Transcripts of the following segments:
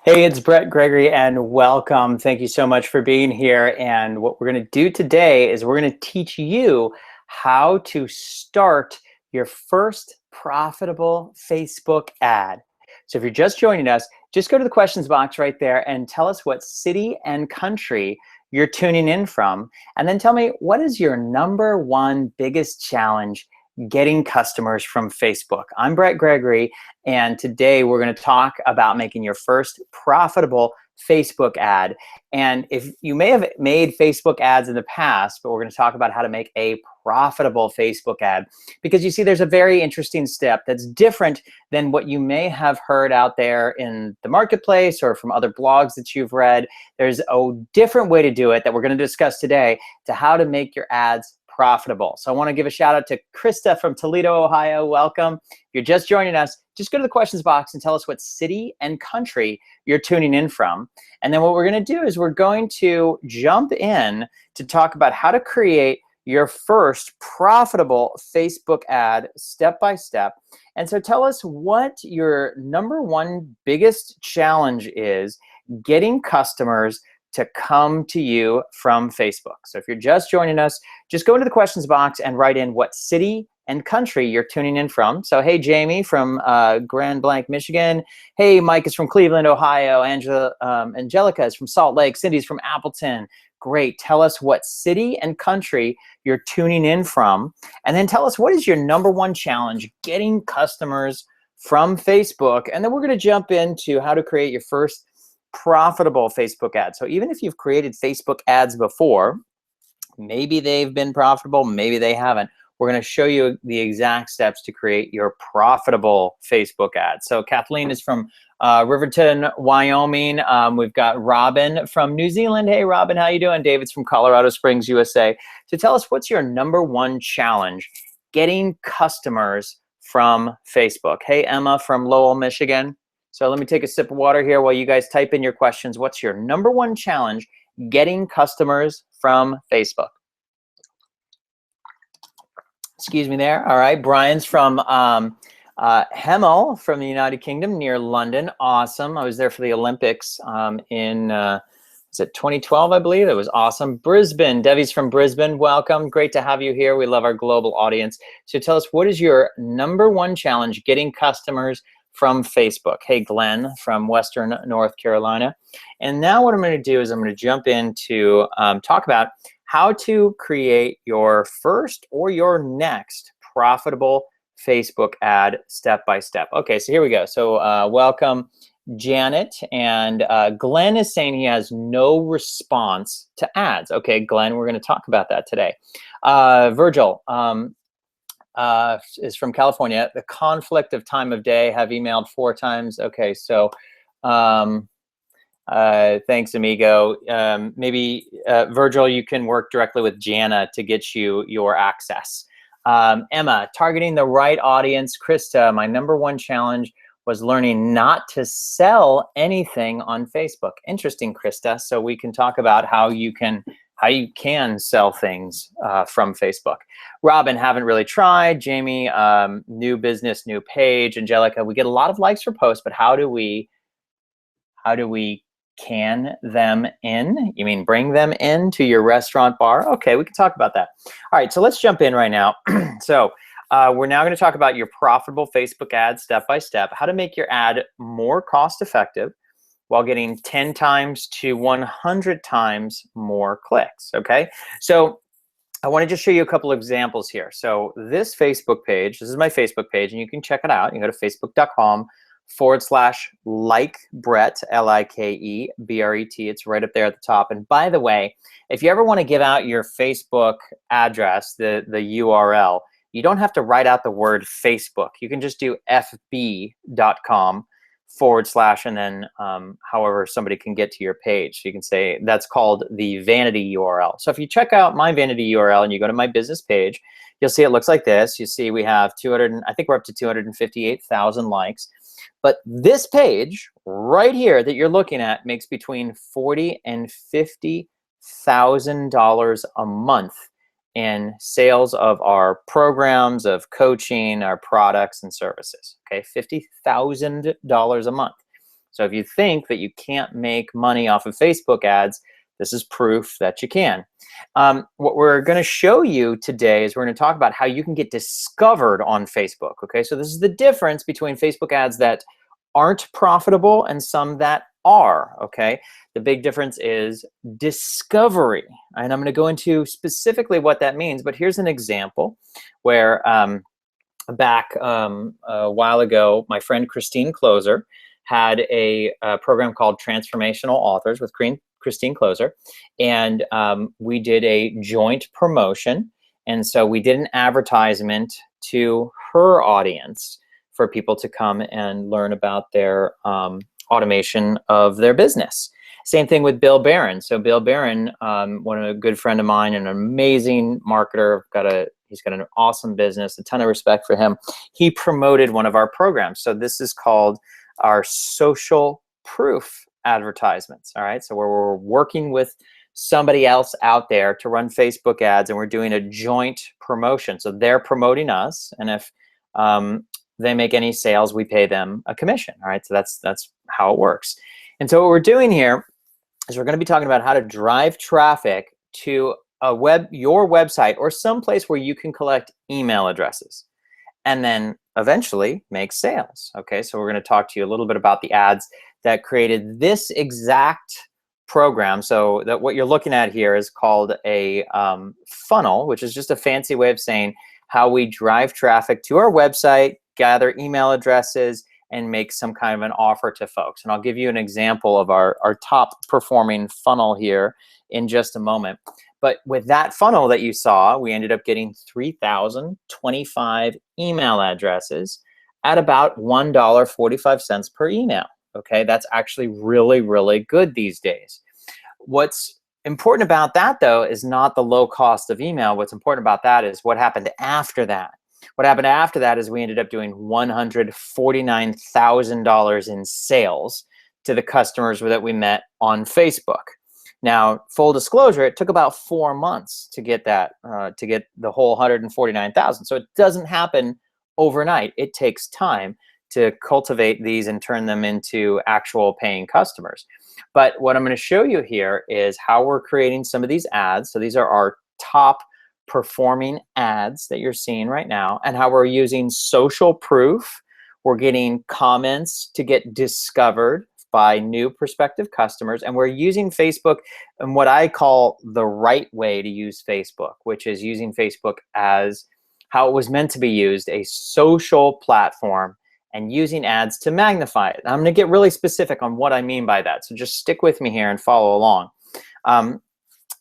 Hey, it's Brett Gregory and welcome. Thank you so much for being here. And what we're going to do today is we're going to teach you how to start your first profitable Facebook ad. So if you're just joining us, just go to the questions box right there and tell us what city and country you're tuning in from. And then tell me, what is your number one biggest challenge getting customers from Facebook? I'm Brett Gregory. And today we're going to talk about making your first profitable Facebook ad. And if you may have made Facebook ads in the past, but we're going to talk about how to make a profitable Facebook ad. Because you see, there's a very interesting step that's different than what you may have heard out there in the marketplace or from other blogs that you've read. There's a different way to do it that we're going to discuss today to how to make your ads profitable. So I want to give a shout out to Krista from Toledo, Ohio. Welcome. If you're just joining us, just go to the questions box and tell us what city and country you're tuning in from. And then what we're going to do is we're going to jump in to talk about how to create your first profitable Facebook ad step by step. And so tell us what your number one biggest challenge is getting customers to come to you from Facebook. So if you're just joining us, just go into the questions box and write in what city and country you're tuning in from. So hey, Jamie from Grand Blanc, Michigan. Hey, Mike is from Cleveland, Ohio. Angelica is from Salt Lake. Cindy's from Appleton. Great. Tell us what city and country you're tuning in from. And then tell us what is your number one challenge getting customers from Facebook. And then we're going to jump into how to create your first profitable Facebook ads. So even if you've created Facebook ads before, maybe they've been profitable, maybe they haven't. We're going to show you the exact steps to create your profitable Facebook ad. So Kathleen is from Riverton, Wyoming. We've got Robin from New Zealand. Hey, Robin, how you doing? David's from Colorado Springs, USA. So tell us, what's your number one challenge getting customers from Facebook? Hey, Emma from Lowell, Michigan. So let me take a sip of water here while you guys type in your questions. What's your number one challenge getting customers from Facebook? Excuse me there. All right. Brian's from Hemel from the United Kingdom near London. Awesome. I was there for the Olympics in, was it 2012, I believe? It was awesome. Brisbane. Debbie's from Brisbane. Welcome. Great to have you here. We love our global audience. So tell us, what is your number one challenge getting customers from Facebook? Hey, Glenn from Western North Carolina. And now what I'm going to do is I'm going to jump into talk about how to create your first or your next profitable Facebook ad step by step. Okay, so here we go. So welcome, Janet. And Glenn is saying he has no response to ads. Okay, Glenn, we're going to talk about that today. Virgil is from California. The conflict of time of day, have emailed 4 times. Okay, so thanks, amigo. Maybe Virgil, you can work directly with Jana to get you your access. Emma, targeting the right audience. Krista, my number one challenge was learning not to sell anything on Facebook. Interesting, Krista. So we can talk about how you can sell things from Facebook. Robin, haven't really tried. Jamie, new business, new page. Angelica, we get a lot of likes for posts, but how do we can them in? You mean bring them into your restaurant bar? Okay, we can talk about that. All right, so let's jump in right now. So we're now going to talk about your profitable Facebook ad step by step, how to make your ad more cost effective while getting 10 times to 100 times more clicks, okay? So I want to just show you a couple of examples here. So this Facebook page, this is my Facebook page, and you can check it out. You go to facebook.com/like Brett, LIKEBRET. It's right up there at the top. And by the way, if you ever want to give out your Facebook address, the URL, you don't have to write out the word Facebook. You can just do fb.com/ and then however somebody can get to your page. So you can say that's called the vanity URL. So if you check out my vanity URL and you go to my business page, you'll see it looks like this. You see we have I think we're up to 258,000 likes. But this page right here that you're looking at makes between $40,000 and $50,000 a month in sales of our programs, of coaching, our products and services. Okay, $50,000 a month. So if you think that you can't make money off of Facebook ads, this is proof that you can. What we're going to show you today is we're going to talk about how you can get discovered on Facebook. Okay, so this is the difference between Facebook ads that aren't profitable and some that are. Okay, the big difference is discovery, and I'm going to go into specifically what that means. But here's an example where back a while ago, my friend Christine Closer had a program called Transformational Authors with Christine Closer, and we did a joint promotion. And so we did an advertisement to her audience for people to come and learn about their automation of their business. Same thing with Bill Barron. So Bill Barron, a good friend of mine, an amazing marketer, he's got an awesome business, a ton of respect for him. He promoted one of our programs. So this is called our social proof advertisements. All right, so we're working with somebody else out there to run Facebook ads, and we're doing a joint promotion. So they're promoting us, and if they make any sales, we pay them a commission. All right, so that's how it works. And so what we're doing here is we're going to be talking about how to drive traffic to your website or someplace where you can collect email addresses and then eventually make sales. Okay, so we're going to talk to you a little bit about the ads that created this exact program. So that what you're looking at here is called a funnel, which is just a fancy way of saying how we drive traffic to our website, gather email addresses, and make some kind of an offer to folks. And I'll give you an example of our top performing funnel here in just a moment. But with that funnel that you saw, we ended up getting 3,025 email addresses at about $1.45 per email. Okay, that's actually really, really good these days. What's important about that, though, is not the low cost of email. What's important about that is what happened after that. What happened after that is we ended up doing $149,000 in sales to the customers that we met on Facebook. Now, full disclosure, it took about 4 months to get that, to get the whole 149,000. So it doesn't happen overnight. It takes time to cultivate these and turn them into actual paying customers. But what I'm going to show you here is how we're creating some of these ads. So these are our top performing ads that you're seeing right now, and how we're using social proof. We're getting comments to get discovered by new prospective customers, and we're using Facebook and what I call the right way to use Facebook, which is using Facebook as how it was meant to be used, a social platform, and using ads to magnify it. And I'm going to get really specific on what I mean by that, so just stick with me here and follow along.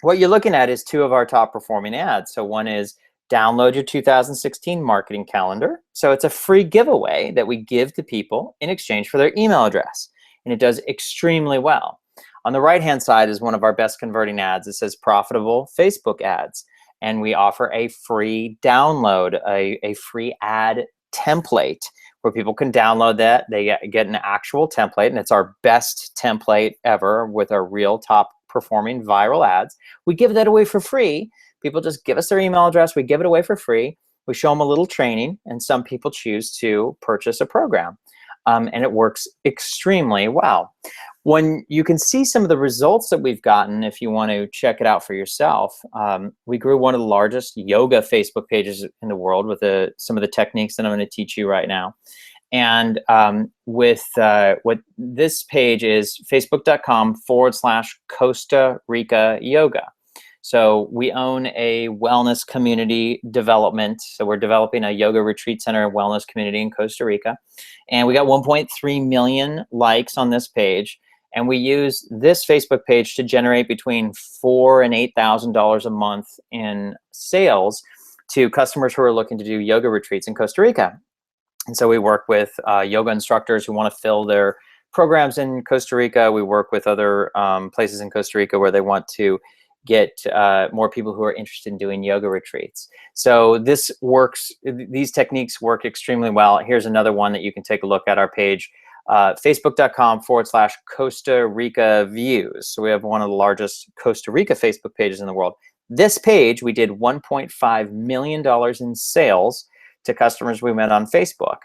What you're looking at is two of our top performing ads. So one is download your 2016 marketing calendar. So it's a free giveaway that we give to people in exchange for their email address. And it does extremely well. On the right-hand side is one of our best converting ads. It says profitable Facebook ads. And we offer a free download, a free ad template where people can download that. They get an actual template, and it's our best template ever with our real top performing viral ads. We give that away for free. People just give us their email address. We give it away for free. We show them a little training, and some people choose to purchase a program. And it works extremely well. When you can see some of the results that we've gotten, if you want to check it out for yourself, we grew one of the largest yoga Facebook pages in the world with some of the techniques that I'm going to teach you right now. And with what this page is, facebook.com/Costa Rica Yoga. So we own a wellness community development. So we're developing a yoga retreat center and wellness community in Costa Rica. And we got 1.3 million likes on this page. And we use this Facebook page to generate between $4,000 and $8,000 a month in sales to customers who are looking to do yoga retreats in Costa Rica. And so we work with yoga instructors who want to fill their programs in Costa Rica. We work with other places in Costa Rica where they want to get more people who are interested in doing yoga retreats. So this works, these techniques work extremely well. Here's another one that you can take a look at our page, facebook.com/Costa Rica views. So we have one of the largest Costa Rica Facebook pages in the world. This page, we did $1.5 million in sales to customers we met on Facebook.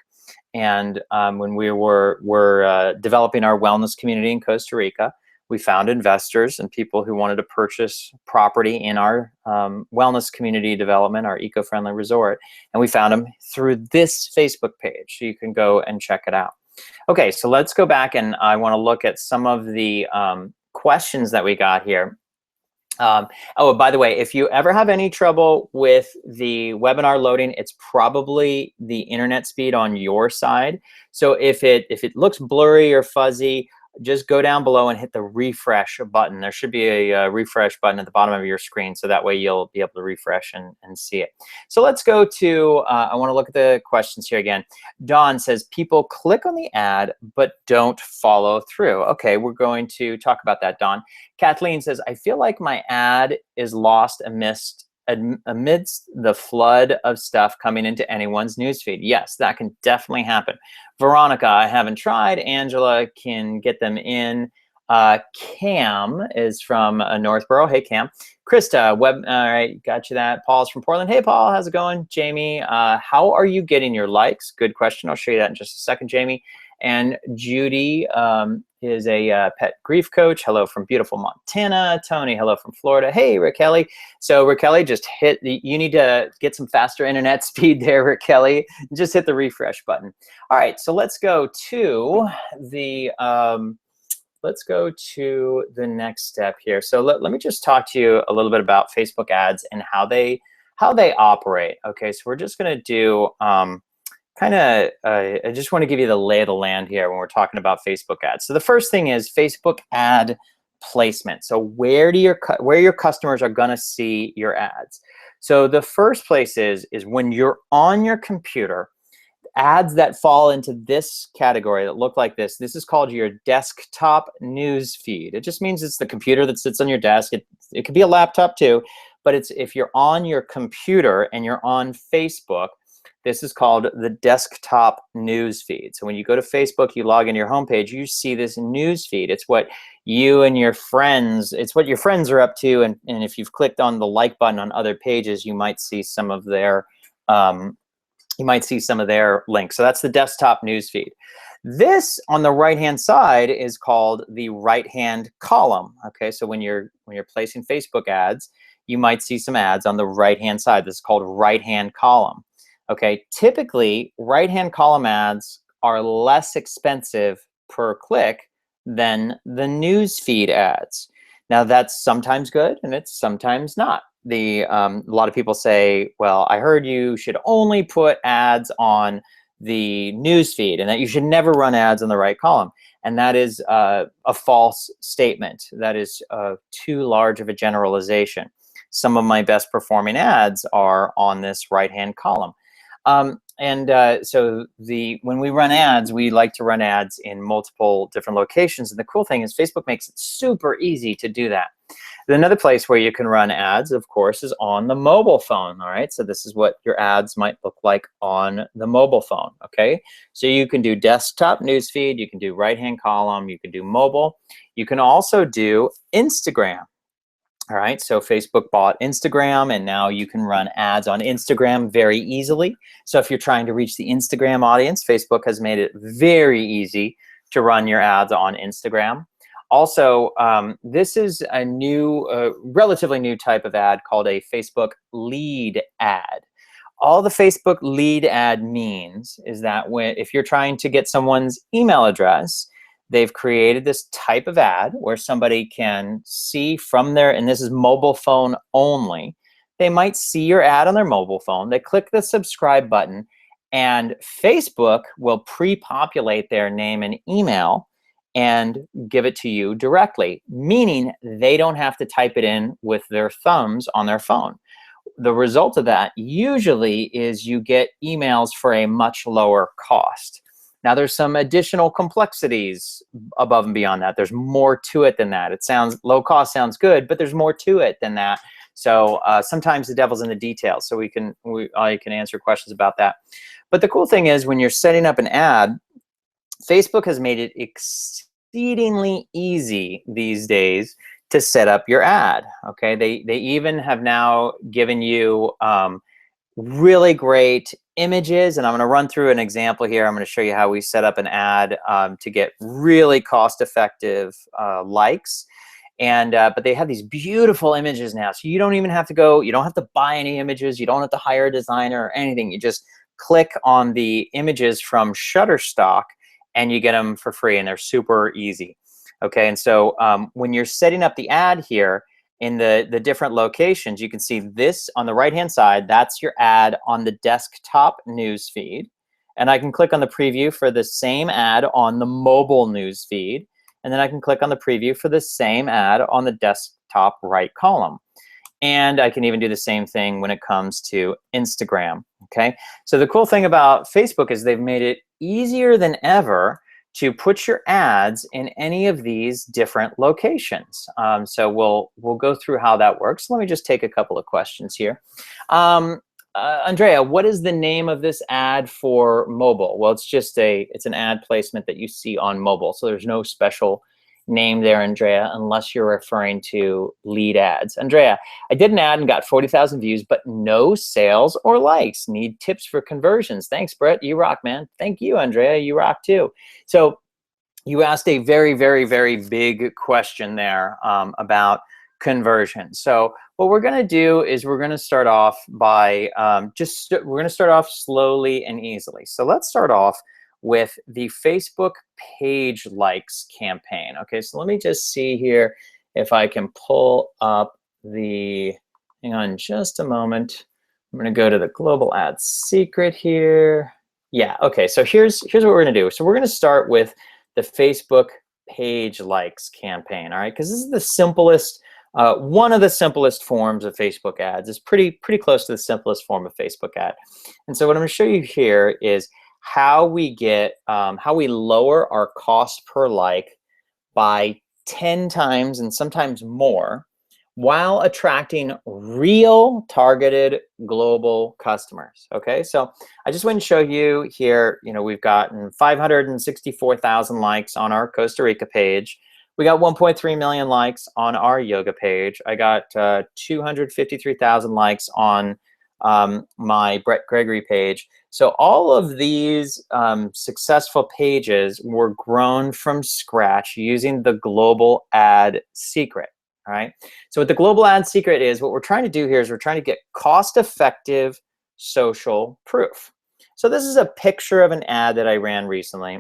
And when we were developing our wellness community in Costa Rica, we found investors and people who wanted to purchase property in our wellness community development, our eco-friendly resort. And we found them through this Facebook page. So you can go and check it out. Okay, so let's go back, and I want to look at some of the questions that we got here. Oh, by the way, if you ever have any trouble with the webinar loading, it's probably the internet speed on your side. So if it looks blurry or fuzzy, just go down below and hit the refresh button. There should be a refresh button at the bottom of your screen, so that way you'll be able to refresh and see it. So let's go to, I want to look at the questions here again. Dawn says, people click on the ad but don't follow through. Okay, we're going to talk about that, Dawn. Kathleen says, I feel like my ad is lost amidst the flood of stuff coming into anyone's newsfeed. Yes, that can definitely happen. Veronica, I haven't tried. Angela can get them in. Cam is from Northborough. Hey, Cam. Krista, all right, got you that. Paul's from Portland. Hey, Paul, how's it going? Jamie, how are you getting your likes? Good question. I'll show you that in just a second, Jamie. And Judy is a pet grief coach. Hello from beautiful Montana. Tony, hello from Florida. Hey, Raquel. So Raquel, just you need to get some faster internet speed there, Raquel. Just hit the refresh button. All right, so let's go to the next step here. So let me just talk to you a little bit about Facebook ads and how they operate. Okay, so we're just going to do I just want to give you the lay of the land here when we're talking about Facebook ads. So the first thing is Facebook ad placement. So where your customers are going to see your ads. So the first place is when you're on your computer, ads that fall into this category that look like this. This is called your desktop news feed. It just means it's the computer that sits on your desk. It could be a laptop too, but if you're on your computer and you're on Facebook, this is called the desktop news feed. So when you go to Facebook, you log into your homepage, you see this news feed. It's what you and your friends, it's what your friends are up to. And if you've clicked on the like button on other pages, you might see some of their links. So that's the desktop news feed. This on the right-hand side is called the right-hand column. Okay, so when you're placing Facebook ads, you might see some ads on the right-hand side. This is called right-hand column. Okay, typically right-hand column ads are less expensive per click than the news feed ads. Now that's sometimes good and it's sometimes not. A lot of people say, well, I heard you should only put ads on the news feed and that you should never run ads on the right column. And that is a false statement. That is too large of a generalization. Some of my best performing ads are on this right-hand column. So when we run ads, we like to run ads in multiple different locations. And the cool thing is Facebook makes it super easy to do that. Another place where you can run ads, of course, is on the mobile phone. All right, so this is what your ads might look like on the mobile phone. Okay, so you can do desktop newsfeed, you can do right-hand column, you can do mobile. You can also do Instagram. All right, so Facebook bought Instagram, and now you can run ads on Instagram very easily. So if you're trying to reach the Instagram audience, Facebook has made it very easy to run your ads on Instagram. Also, this is a new, relatively new type of ad called a Facebook lead ad. All the Facebook lead ad means is that if you're trying to get someone's email address, they've created this type of ad where somebody can see from their, and this is mobile phone only, they might see your ad on their mobile phone, they click the subscribe button, and Facebook will pre-populate their name and email and give it to you directly, meaning they don't have to type it in with their thumbs on their phone. The result of that usually is you get emails for a much lower cost. Now there's some additional complexities above and beyond that. There's more to it than that. It sounds, low cost sounds good, but there's more to it than that. So sometimes the devil's in the details. So I can answer questions about that. But the cool thing is when you're setting up an ad, Facebook has made it exceedingly easy these days to set up your ad. Okay, they even have now given you really great images, and I'm going to run through an example here. I'm going to show you how we set up an ad to get really cost-effective likes. And but they have these beautiful images now, so you don't even have to go. You don't have to buy any images. You don't have to hire a designer or anything. You just click on the images from Shutterstock, and you get them for free, and they're super easy. Okay, and so when you're setting up the ad here, in the different locations, you can see this on the right-hand side. That's your ad on the desktop news feed. And I can click on the preview for the same ad on the mobile news feed. And then I can click on the preview for the same ad on the desktop right column. And I can even do the same thing when it comes to Instagram, okay? So the cool thing about Facebook is they've made it easier than ever to put your ads in any of these different locations. So we'll go through how that works. Let me just take a couple of questions here. Andrea, what is the name of this ad for mobile? Well, it's an ad placement that you see on mobile. So there's no special name there, Andrea, unless you're referring to lead ads. Andrea, I did an ad and got 40,000 views, but no sales or likes. Need tips for conversions. Thanks, Brett. You rock, man. Thank you, Andrea. You rock too. So you asked a very, very, very big question there about conversion. So what we're going to do is we're going to start off by we're going to start off slowly and easily. So let's start off with the Facebook page likes campaign. Okay, so let me just see here if I can pull up hang on just a moment. I'm going to go to the global ad secret here. Yeah, okay, so here's what we're going to do. So we're going to start with the Facebook page likes campaign, all right? Because this is the simplest, one of the simplest forms of Facebook ads. It's pretty close to the simplest form of Facebook ad. And so what I'm going to show you here is how we lower our cost per like by 10 times and sometimes more while attracting real targeted global customers. Okay, so I just want to show you here, we've gotten 564,000 likes on our Costa Rica page. We got 1.3 million likes on our yoga page. I got 253,000 likes on my Brett Gregory page. So all of these successful pages were grown from scratch using the global ad secret. All right. So what the global ad secret is, what we're trying to do here is we're trying to get cost-effective social proof. So this is a picture of an ad that I ran recently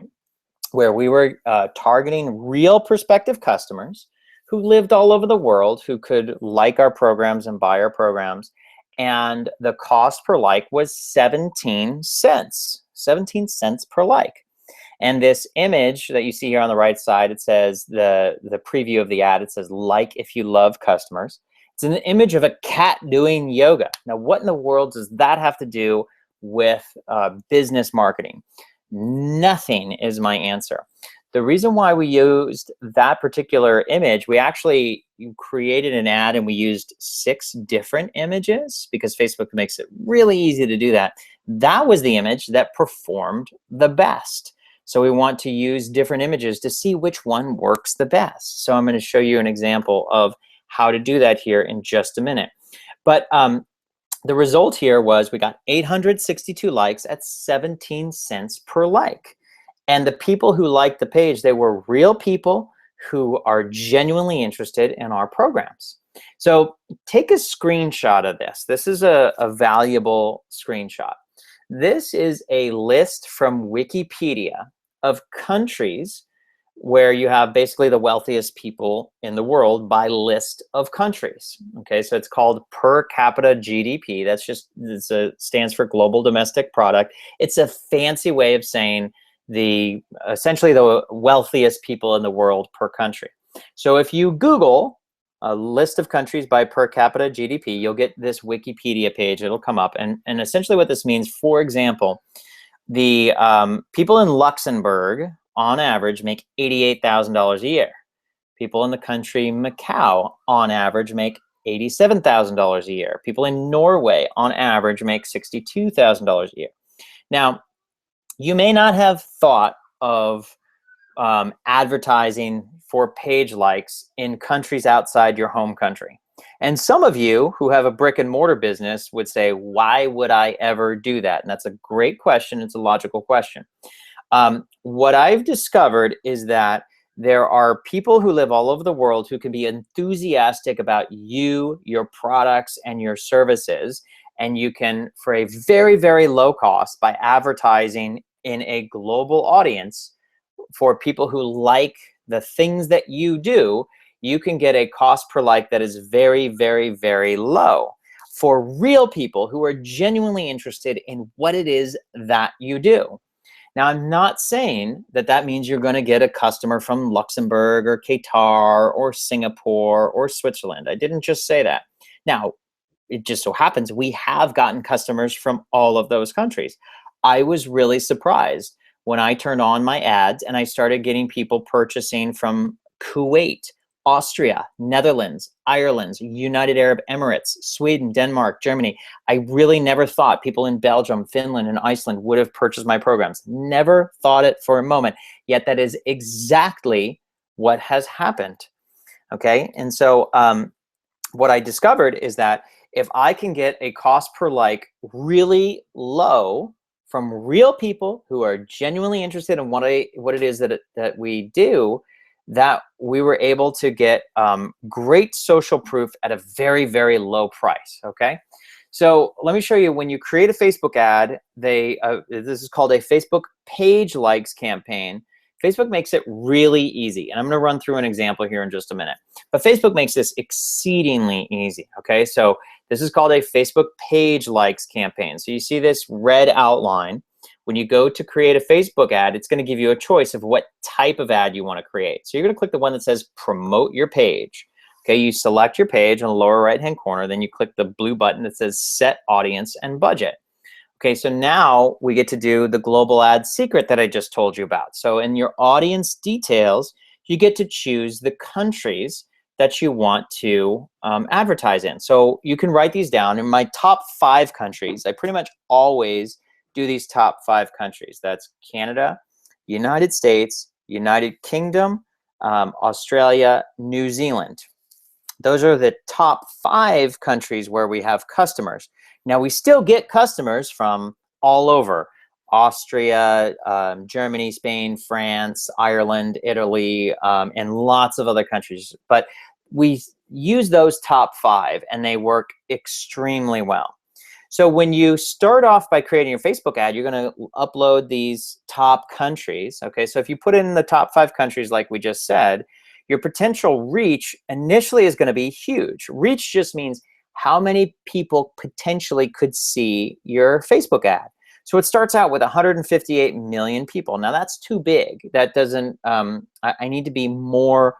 where we were targeting real prospective customers who lived all over the world, who could like our programs and buy our programs. And the cost per like was 17 cents, 17 cents per like. And this image that you see here on the right side, it says the preview of the ad, it says, like if you love customers. It's an image of a cat doing yoga. Now, what in the world does that have to do with business marketing? Nothing is my answer. The reason why we used that particular image, we actually created an ad and we used 6 different images because Facebook makes it really easy to do that. That was the image that performed the best. So we want to use different images to see which one works the best. So I'm going to show you an example of how to do that here in just a minute. But the result here was we got 862 likes at 17 cents per like. And the people who liked the page, they were real people who are genuinely interested in our programs. So take a screenshot of this. This is a valuable screenshot. This is a list from Wikipedia of countries where you have basically the wealthiest people in the world by list of countries. Okay, so it's called per capita GDP. Stands for global domestic product. It's a fancy way of saying essentially the wealthiest people in the world per country. So if you Google a list of countries by per capita GDP, you'll get this Wikipedia page. It'll come up. And essentially what this means, for example, the people in Luxembourg, on average, make $88,000 a year. People in the country Macau, on average, make $87,000 a year. People in Norway, on average, make $62,000 a year. Now, you may not have thought of advertising for page likes in countries outside your home country. And some of you who have a brick and mortar business would say, why would I ever do that? And that's a great question. It's a logical question. What I've discovered is that there are people who live all over the world who can be enthusiastic about you, your products, and your services. And you can, for a very, very low cost, by advertising in a global audience for people who like the things that you do, you can get a cost per like that is very, very, very low for real people who are genuinely interested in what it is that you do. Now, I'm not saying that that means you're going to get a customer from Luxembourg or Qatar or Singapore or Switzerland. I didn't just say that. Now, it just so happens we have gotten customers from all of those countries. I was really surprised when I turned on my ads and I started getting people purchasing from Kuwait, Austria, Netherlands, Ireland, United Arab Emirates, Sweden, Denmark, Germany. I really never thought people in Belgium, Finland, and Iceland would have purchased my programs. Never thought it for a moment. Yet that is exactly what has happened. Okay, and so what I discovered is that if I can get a cost per like really low from real people who are genuinely interested in what it is that we do, that we were able to get great social proof at a very, very low price, okay? So let me show you, when you create a Facebook ad, this is called a Facebook page likes campaign. Facebook makes it really easy. And I'm gonna run through an example here in just a minute. But Facebook makes this exceedingly easy, okay? So this is called a Facebook page likes campaign. So you see this red outline. When you go to create a Facebook ad, it's gonna give you a choice of what type of ad you wanna create. So you're gonna click the one that says promote your page. Okay, you select your page in the lower right-hand corner, then you click the blue button that says set audience and budget. Okay, so now we get to do the global ad secret that I just told you about. So in your audience details, you get to choose the countries that you want to advertise in. So you can write these down. In my top 5 countries, I pretty much always do these top 5 countries. That's Canada, United States, United Kingdom, Australia, New Zealand. Those are the top 5 countries where we have customers. Now, we still get customers from all over: Austria, Germany, Spain, France, Ireland, Italy, and lots of other countries. But we use those top 5, and they work extremely well. So when you start off by creating your Facebook ad, you're going to upload these top countries. Okay, so if you put in the top 5 countries like we just said, your potential reach initially is going to be huge. Reach just means how many people potentially could see your Facebook ad. So it starts out with 158 million people. Now that's too big. That doesn't, I need to be more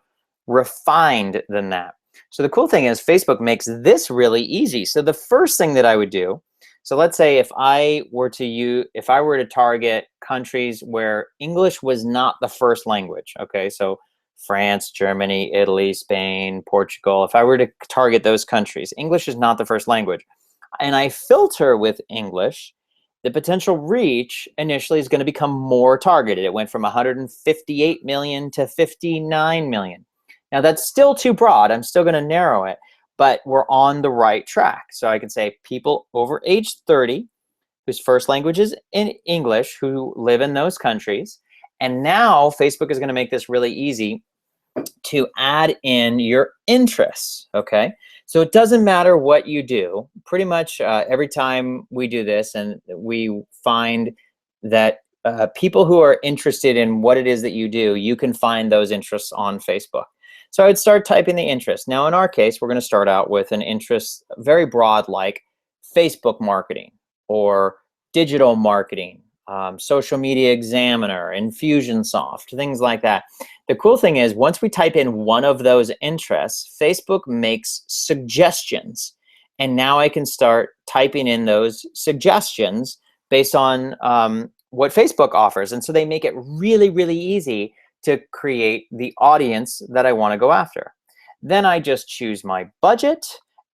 refined than that. So the cool thing is Facebook makes this really easy. So the first thing that I would do, so let's say if I were to target countries where English was not the first language, okay, so France, Germany, Italy, Spain, Portugal, if I were to target those countries, English is not the first language, and I filter with English, the potential reach initially is going to become more targeted. It went from 158 million to 59 million. Now that's still too broad. I'm still going to narrow it, but we're on the right track. So I can say people over age 30 whose first language is in English who live in those countries. And now Facebook is going to make this really easy to add in your interests, okay? So it doesn't matter what you do. Pretty much every time we do this, and we find that people who are interested in what it is that you do, you can find those interests on Facebook. So I would start typing the interest. Now in our case, we're going to start out with an interest very broad, like Facebook marketing or digital marketing, Social Media Examiner, Infusionsoft, things like that. The cool thing is, once we type in one of those interests, Facebook makes suggestions. And now I can start typing in those suggestions based on what Facebook offers. And so they make it really, really easy to create the audience that I want to go after. Then I just choose my budget,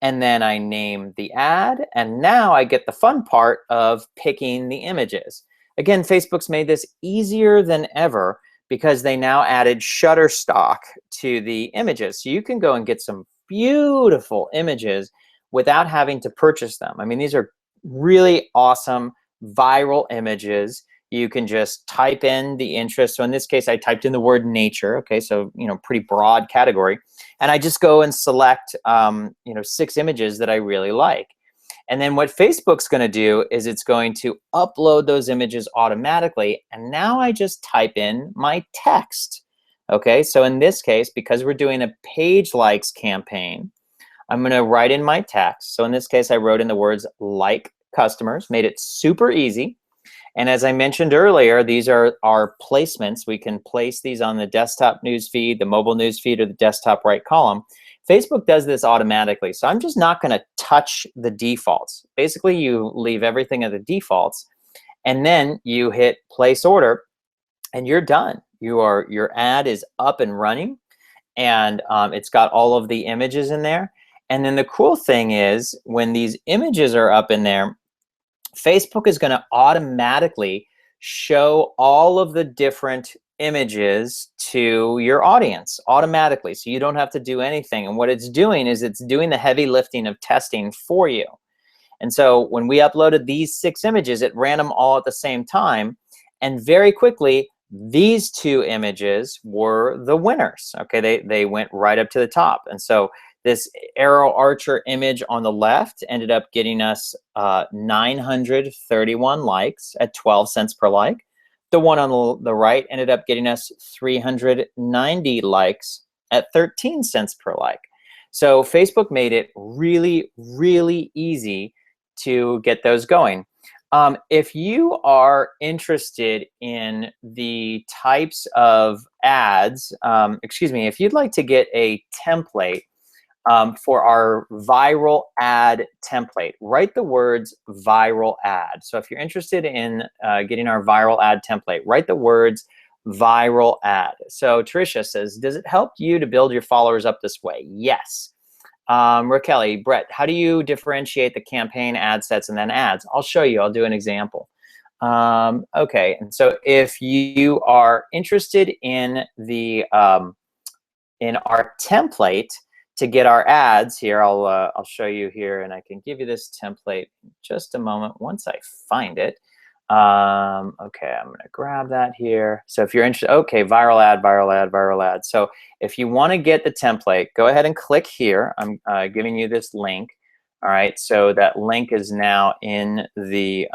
and then I name the ad. And now I get the fun part of picking the images. Again, Facebook's made this easier than ever because they now added Shutterstock to the images. So you can go and get some beautiful images without having to purchase them. I mean, these are really awesome viral images. You can just type in the interest. So in this case, I typed in the word nature. Okay, so pretty broad category, and I just go and select 6 images that I really like. And then what Facebook's going to do is it's going to upload those images automatically. And now I just type in my text. Okay, so in this case, because we're doing a page likes campaign, I'm going to write in my text. So in this case, I wrote in the words like customers, made it super easy. And as I mentioned earlier, these are our placements. We can place these on the desktop news feed, the mobile news feed, or the desktop right column. Facebook does this automatically. So I'm just not going to touch the defaults. Basically, you leave everything at the defaults, and then you hit place order, and you're done. Your ad is up and running, and it's got all of the images in there. And then the cool thing is when these images are up in there, Facebook is going to automatically show all of the different images to your audience automatically. So you don't have to do anything. And what it's doing is it's doing the heavy lifting of testing for you. And so when we uploaded these 6 images, it ran them all at the same time. And very quickly, these 2 images were the winners. Okay, they went right up to the top. And so this arrow archer image on the left ended up getting us 931 likes at 12 cents per like. The one on the right ended up getting us 390 likes at 13 cents per like. So Facebook made it really, really easy to get those going. If you are interested in the types of ads, if you'd like to get a template for our viral ad template, write the words viral ad. So if you're interested in getting our viral ad template, write the words viral ad. So Tricia says, does it help you to build your followers up this way? Yes. Raquel, Brett, how do you differentiate the campaign, ad sets, and then ads? I'll show you. I'll do an example. Okay, and so if you are interested in the in our template to get our ads here, I'll show you here, and I can give you this template in just a moment once I find it. Okay, I'm gonna grab that here. So if you're interested, okay, viral ad, viral ad, viral ad. So if you want to get the template, go ahead and click here. I'm giving you this link. All right, so that link is now in the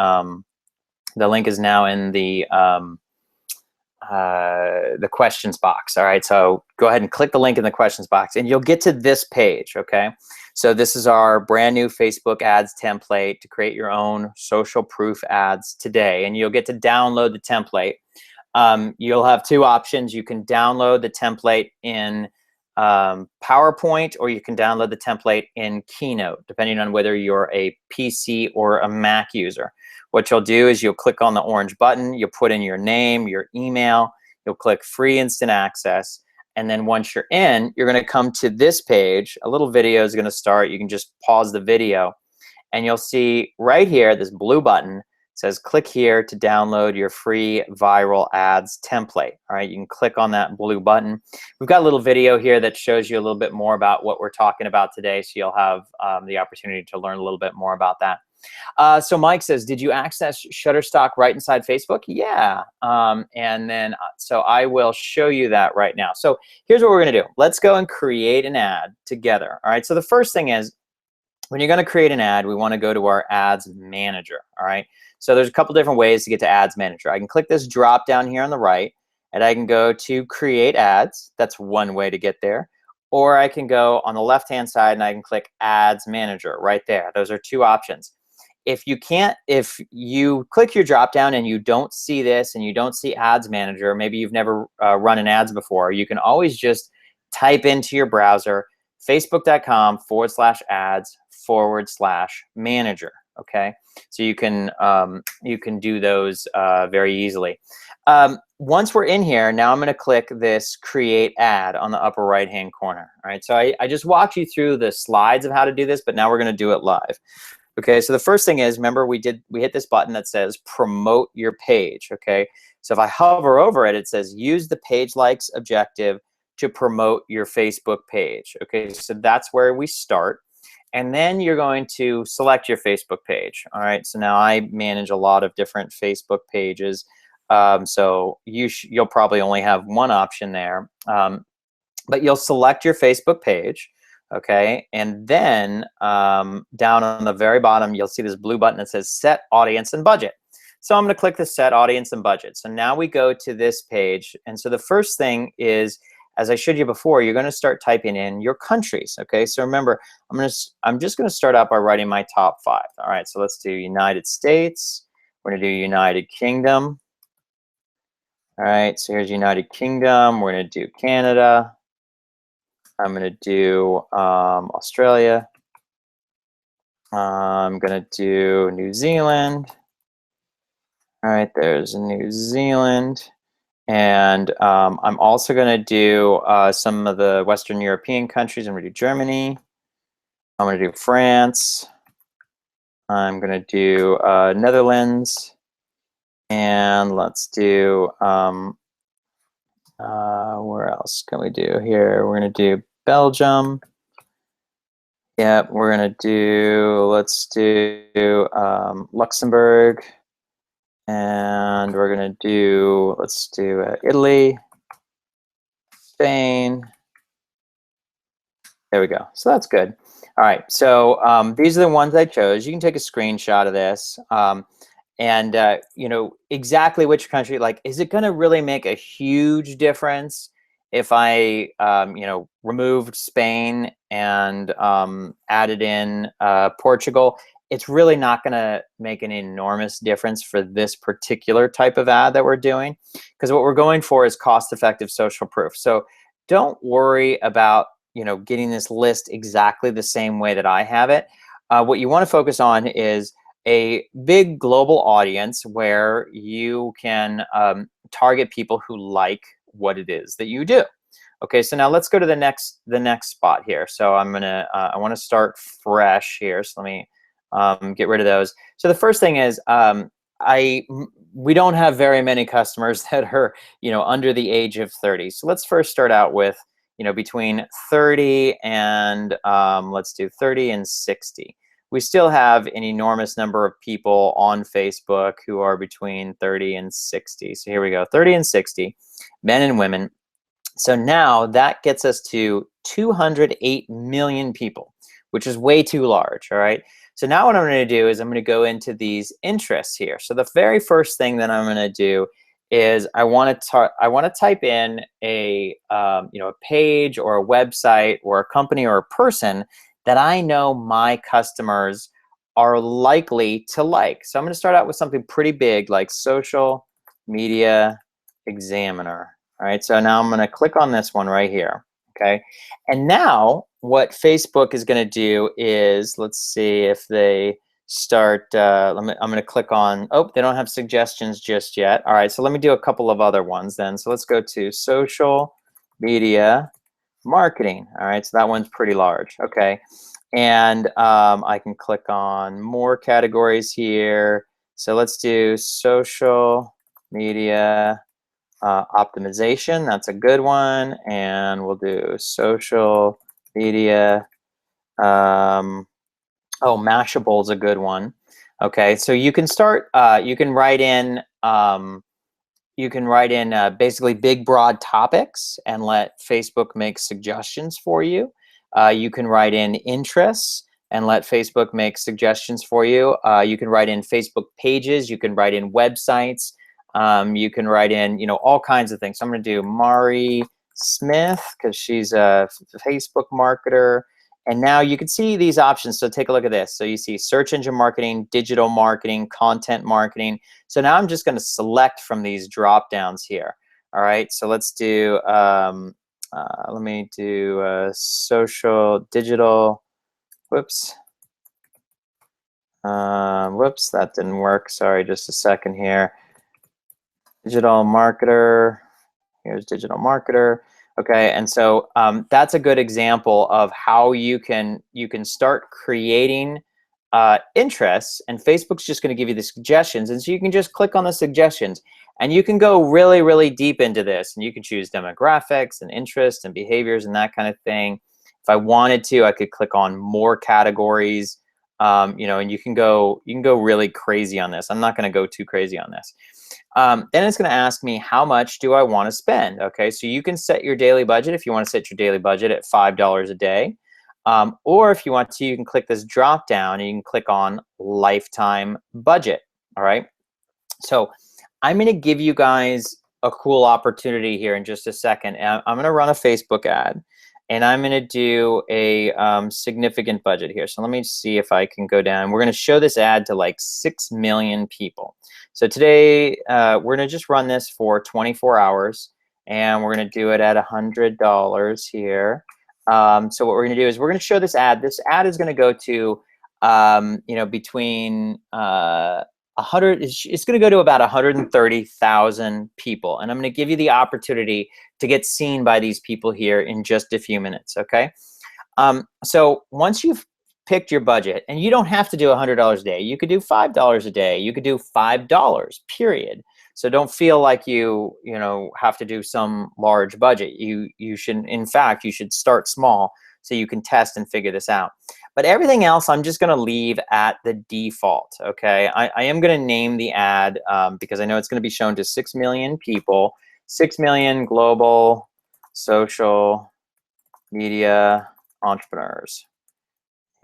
questions box. All right, so go ahead and click the link in the questions box, and you'll get to this page. Okay, so this is our brand new Facebook ads template to create your own social proof ads today, and you'll get to download the template. You'll have 2 options. You can download the template in PowerPoint, or you can download the template in Keynote, depending on whether you're a PC or a Mac user. What you'll do is you'll click on the orange button, you'll put in your name, your email, you'll click free instant access, and then once you're in, you're going to come to this page. A little video is going to start. You can just pause the video, and you'll see right here this blue button says click here to download your free viral ads template. All right, you can click on that blue button. We've got a little video here that shows you a little bit more about what we're talking about today, so you'll have the opportunity to learn a little bit more about that. So Mike says, did you access Shutterstock right inside Facebook? Yeah. And then, so I will show you that right now. So here's what we're going to do. Let's go and create an ad together. All right. So the first thing is, when you're going to create an ad, we want to go to our ads manager. All right. So there's a couple different ways to get to ads manager. I can click this drop down here on the right, and I can go to create ads. That's one way to get there. Or I can go on the left-hand side and I can click ads manager right there. Those are 2 options. If you click your drop down and you don't see this and you don't see ads manager, maybe you've never run an ads before, you can always just type into your browser facebook.com/ads/manager. Okay, so you can do those very easily. Once we're in here, now I'm going to click this create ad on the upper right hand corner. All right, so I just walked you through the slides of how to do this, but now we're going to do it live. Okay, so the first thing is, remember we hit this button that says promote your page. Okay, so if I hover over it, it says use the page likes objective to promote your Facebook page. Okay, so that's where we start. And then you're going to select your Facebook page. All right, so now I manage a lot of different Facebook pages. So you'll probably only have one option there. But you'll select your Facebook page, okay? And then down on the very bottom, you'll see this blue button that says Set Audience and Budget. So I'm gonna click the Set Audience and Budget. So now we go to this page. And so the first thing is, as I showed you before, you're gonna start typing in your countries, okay? So remember, I'm just gonna start out by writing my top 5. All right, so let's do United States. We're gonna do United Kingdom. All right, so here's United Kingdom. We're gonna do Canada. I'm going to do Australia. I'm going to do New Zealand. All right, there's New Zealand. And I'm also going to do some of the Western European countries. I'm going to do Germany. I'm going to do France. I'm going to do Netherlands. And let's do, where else can we do here? We're going to do Belgium. Yep, we're gonna do, let's do Luxembourg, and we're gonna do, let's do Italy, Spain. There we go. So that's good. All right, so these are the ones I chose. You can take a screenshot of this. And you know exactly which country, like, is it going to really make a huge difference if I you know, removed Spain and added in Portugal? It's really not going to make an enormous difference for this particular type of ad that we're doing, because what we're going for is cost-effective social proof. So don't worry about, you know, getting this list exactly the same way that I have it. What you want to focus on is a big global audience where you can target people who like what it is that you do. Okay, so now let's go to the next spot here. So I'm gonna I want to start fresh here. So let me get rid of those. So the first thing is we don't have very many customers that are, you know, under the age of 30. So let's first start out with, you know, between 30 and let's do 30 and 60. We still have an enormous number of people on Facebook who are between 30 and 60. So here we go, 30 and 60, men and women. So now that gets us to 208 million people, which is way too large, all right? So now what I'm going to do is I'm going to go into these interests here. So the very first thing that I'm going to do is I want to type in a you know, a page or a website or a company or a person that I know my customers are likely to like. So I'm going to start out with something pretty big like Social Media Examiner. All right, so now I'm going to click on this one right here. Okay, and now what Facebook is going to do is, let's see if they start, I'm going to click on, oh, they don't have suggestions just yet. All right, so let me do a couple of other ones then. So let's go to Social Media Marketing. All right, so that one's pretty large. Okay, and I can click on more categories here. So let's do social media optimization. That's a good one. And we'll do social media. Oh, Mashable is a good one. Okay, so you can start. You can write in. Basically big, broad topics and let Facebook make suggestions for you. You can write in interests and let Facebook make suggestions for you. You can write in Facebook pages. You can write in websites. You can write in, you know, all kinds of things. So I'm going to do Mari Smith because she's a Facebook marketer. And now you can see these options. So take a look at this. So you see search engine marketing, digital marketing, content marketing. So now I'm just going to select from these drop downs here. All right. So let's do, let me do social, digital, whoops. Whoops, that didn't work. Sorry, just a second here. Digital marketer. Here's digital marketer. Okay, and so that's a good example of how you can start creating interests, and Facebook's just going to give you the suggestions. And so you can just click on the suggestions, and you can go really, really deep into this, and you can choose demographics and interests and behaviors and that kind of thing. If I wanted to, I could click on more categories, you know, and you can go really crazy on this. I'm not going to go too crazy on this. Then it's going to ask me, how much do I want to spend? Okay, so you can set your daily budget if you want to set your daily budget at $5 a day. Or if you want to, you can click this drop down and you can click on lifetime budget. All right. So I'm going to give you guys a cool opportunity here in just a second. I'm going to run a Facebook ad, and I'm going to do a significant budget here. So let me see if I can go down. We're going to show this ad to like 6 million people. So today we're going to just run this for 24 hours, and we're going to do it at $100 here. So what we're going to do is we're going to show this ad. This ad is going to go to, you know, between 100. It's going to go to about 130,000 people, and I'm going to give you the opportunity to get seen by these people here in just a few minutes. Okay. So once you've picked your budget, and you don't have to do $100 a day, you could do $5 a day. You could do $5. Period. So don't feel like you know have to do some large budget. You should, in fact, you should start small so you can test and figure this out. But everything else, I'm just going to leave at the default. Okay, I am going to name the ad because I know it's going to be shown to 6 million people, 6 million global social media entrepreneurs.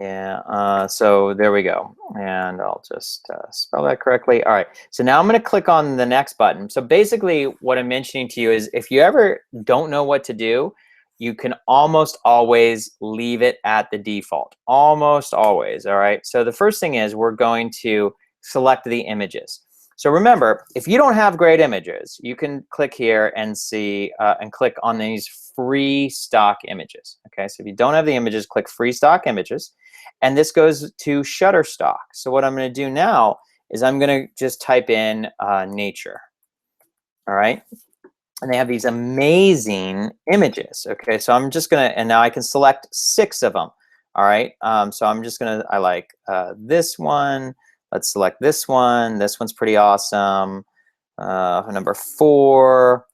Yeah, so there we go. And I'll just spell that correctly. All right, so now I'm going to click on the next button. So basically what I'm mentioning to you is if you ever don't know what to do, you can almost always leave it at the default. Almost always, all right? So the first thing is we're going to select the images. So remember, if you don't have great images, you can click here and see and click on these free stock images. Okay, so if you don't have the images, click free stock images. And this goes to Shutterstock. So what I'm going to do now is I'm going to just type in nature. All right. And they have these amazing images. Okay, so I'm just going to, and now I can select 6 of them. All right. So I'm just going to, I like this one. Let's select this one. This one's pretty awesome. Number 4,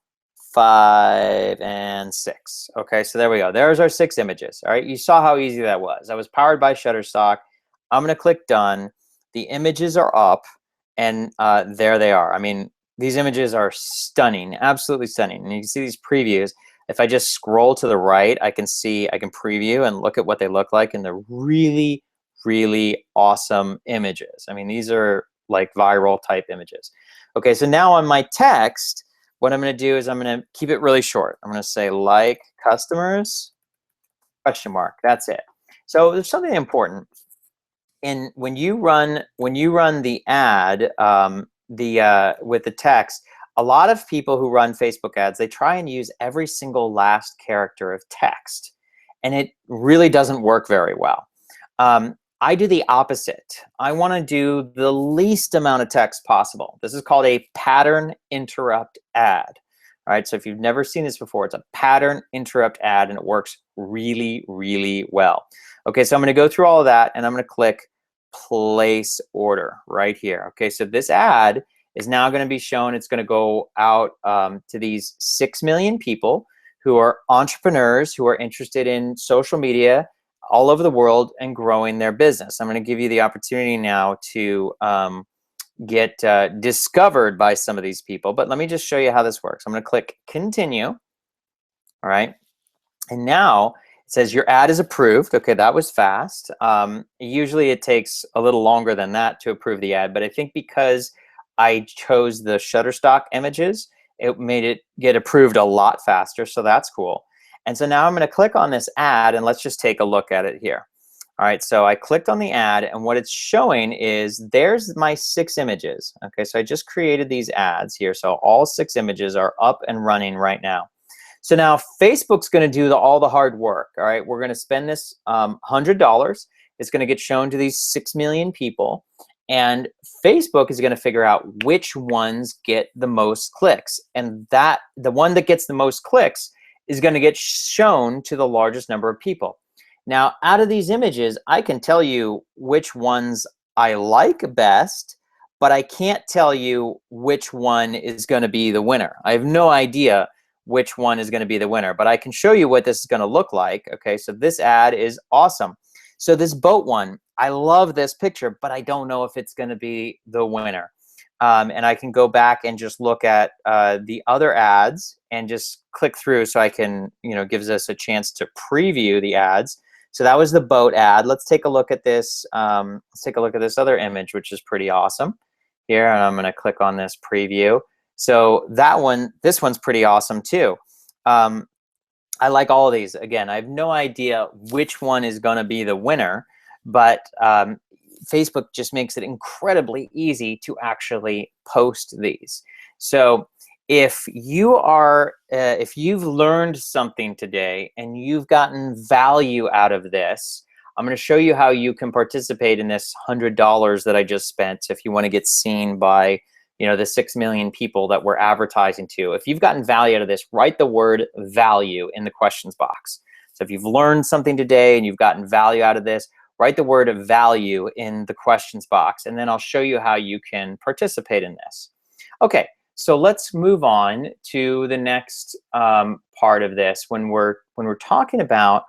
5, and 6. Okay, so there we go. There's our 6 images. All right, you saw how easy that was. That was powered by Shutterstock. I'm going to click done. The images are up, and there they are. I mean, these images are stunning, absolutely stunning. And you can see these previews. If I just scroll to the right, I can see, I can preview and look at what they look like, and they're really, really awesome images. I mean, these are like viral type images. Okay, so now on my text, what I'm going to do is I'm going to keep it really short. I'm going to say like customers, question mark. That's it. So there's something important. And when you run the ad with the text, a lot of people who run Facebook ads, they try and use every single last character of text, and it really doesn't work very well. I do the opposite. I want to do the least amount of text possible. This is called a pattern interrupt ad. All right, so if you've never seen this before, it's a pattern interrupt ad, and it works really, really well. Okay, so I'm going to go through all of that, and I'm going to click place order right here. Okay, so this ad is now going to be shown. It's going to go out to these 6 million people who are entrepreneurs who are interested in social media all over the world and growing their business. I'm going to give you the opportunity now to get discovered by some of these people, but let me just show you how this works. I'm going to click continue. All right, and now it says your ad is approved. Okay, that was fast. Usually it takes a little longer than that to approve the ad, but I think because I chose the Shutterstock images, it made it get approved a lot faster, so that's cool. And so now I'm going to click on this ad, and let's just take a look at it here. All right, so I clicked on the ad, and what it's showing is there's my 6 images. Okay, so I just created these ads here, so all 6 images are up and running right now. So now Facebook's going to do all the hard work. All right, we're going to spend this $100. It's going to get shown to these 6 million people, and Facebook is going to figure out which ones get the most clicks, and that the one that gets the most clicks is going to get shown to the largest number of people. Now, out of these images, I can tell you which ones I like best, but I can't tell you which one is going to be the winner. I have no idea which one is going to be the winner, but I can show you what this is going to look like. Okay, so this ad is awesome. So this boat one, I love this picture, but I don't know if it's going to be the winner. And I can go back and just look at the other ads and just click through so I can, gives us a chance to preview the ads. So that was the boat ad. Let's take a look at this. Let's take a look at this other image, which is pretty awesome. Here, and I'm going to click on this preview. So that one, this one's pretty awesome too. I like all of these. Again, I have no idea which one is going to be the winner, but Facebook just makes it incredibly easy to actually post these. So if you are, if you've learned something today and you've gotten value out of this, I'm going to show you how you can participate in this $100 that I just spent. If you want to get seen by, the 6 million people that we're advertising to, if you've gotten value out of this, write the word value in the questions box. So if you've learned something today and you've gotten value out of this, write the word value in the questions box, and then I'll show you how you can participate in this. Okay, so let's move on to the next part of this. When we're talking about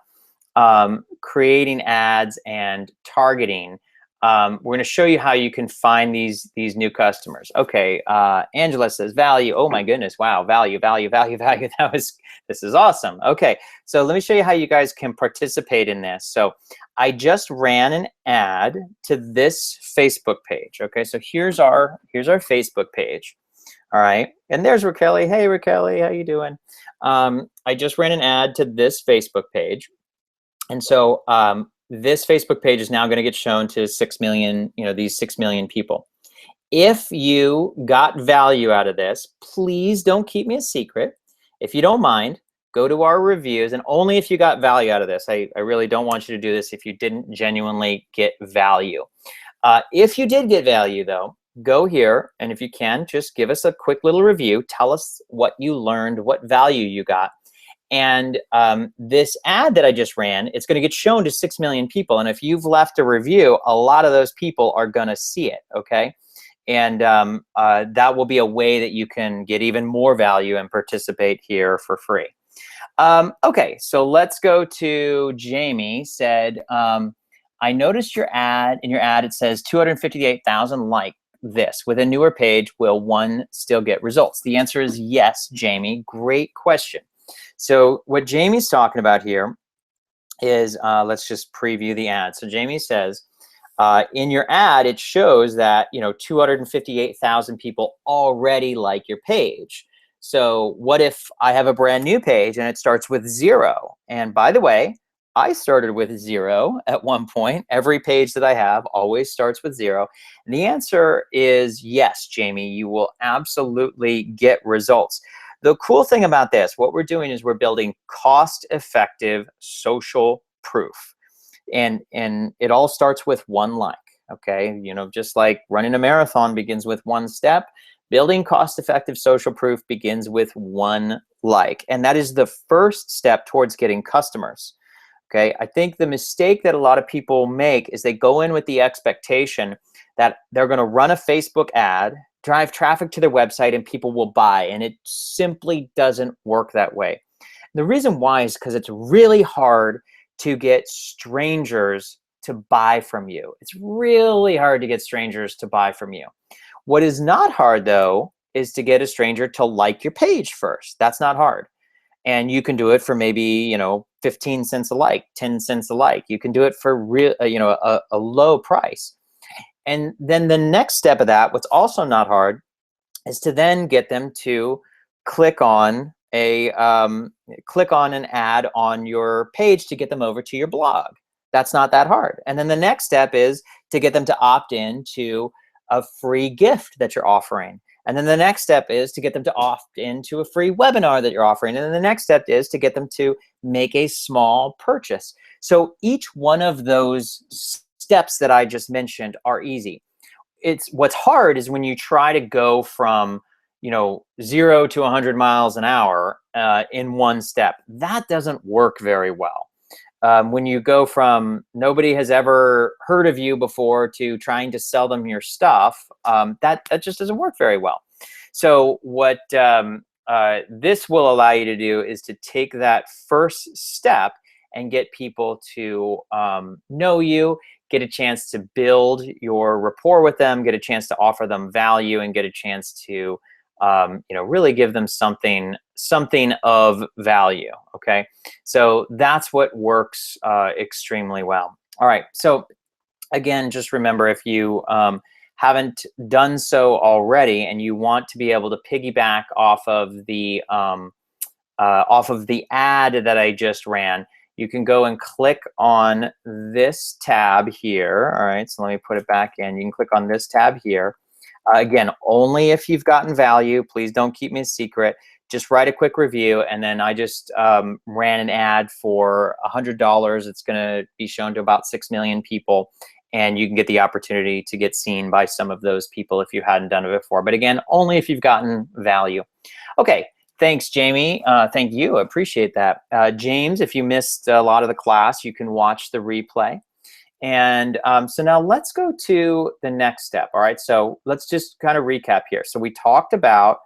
creating ads and targeting, we're going to show you how you can find these new customers. Okay, Angela says value. Oh my goodness, wow, value, value, value, value. This is awesome. Okay, so let me show you how you guys can participate in this. So I just ran an ad to this Facebook page. Okay, so here's our Facebook page. All right, and there's Raquel. Hey Raquel, how you doing? I just ran an ad to this Facebook page, and so this Facebook page is now going to get shown to 6 million, these 6 million people. If you got value out of this, please don't keep me a secret. If you don't mind, go to our reviews, and only if you got value out of this. I really don't want you to do this if you didn't genuinely get value. If you did get value though, go here, and if you can, just give us a quick little review. Tell us what you learned, what value you got. And this ad that I just ran, it's going to get shown to 6 million people. And if you've left a review, a lot of those people are going to see it, okay? And that will be a way that you can get even more value and participate here for free. Okay, so let's go to Jamie. Said, I noticed your ad. In your ad, it says 258,000 like this. With a newer page, will one still get results? The answer is yes, Jamie. Great question. So what Jamie's talking about here is, let's just preview the ad. So Jamie says, in your ad, it shows that 258,000 people already like your page. So what if I have a brand new page and it starts with 0? And by the way, I started with 0 at one point. Every page that I have always starts with 0. And the answer is yes, Jamie, you will absolutely get results. The cool thing about this, what we're doing is we're building cost-effective social proof. And it all starts with one like, okay? Just like running a marathon begins with one step, building cost-effective social proof begins with one like. And that is the first step towards getting customers, okay? I think the mistake that a lot of people make is they go in with the expectation that they're going to run a Facebook ad, drive traffic to their website, and people will buy. And it simply doesn't work that way. The reason why is because it's really hard to get strangers to buy from you. It's really hard to get strangers to buy from you. What is not hard, though, is to get a stranger to like your page first. That's not hard. And you can do it for maybe, 15 cents a like, 10 cents a like. You can do it for a low price. And then the next step of that, what's also not hard, is to then get them to click on an ad on your page to get them over to your blog. That's not that hard. And then the next step is to get them to opt in to a free gift that you're offering. And then the next step is to get them to opt into a free webinar that you're offering. And then the next step is to get them to make a small purchase. So each one of those steps that I just mentioned are easy. It's what's hard is when you try to go from 0 to 100 miles an hour in one step. That doesn't work very well. when you go from nobody has ever heard of you before to trying to sell them your stuff, that just doesn't work very well. So what this will allow you to do is to take that first step and get people to know you, get a chance to build your rapport with them, get a chance to offer them value, and get a chance to really give them something of value. Okay, so that's what works extremely well. All right, so again, just remember, if you haven't done so already and you want to be able to piggyback off of the ad that I just ran, you can go and click on this tab here. All right, so let me put it back in. You can click on this tab here. Again, only if you've gotten value. Please don't keep me a secret. Just write a quick review, and then I just ran an ad for $100. It's going to be shown to about 6 million people, and you can get the opportunity to get seen by some of those people if you hadn't done it before. But again, only if you've gotten value. Okay, thanks, Jamie. Thank you. I appreciate that. James, if you missed a lot of the class, you can watch the replay. And so now let's go to the next step. All right, so let's just kind of recap here. So we talked about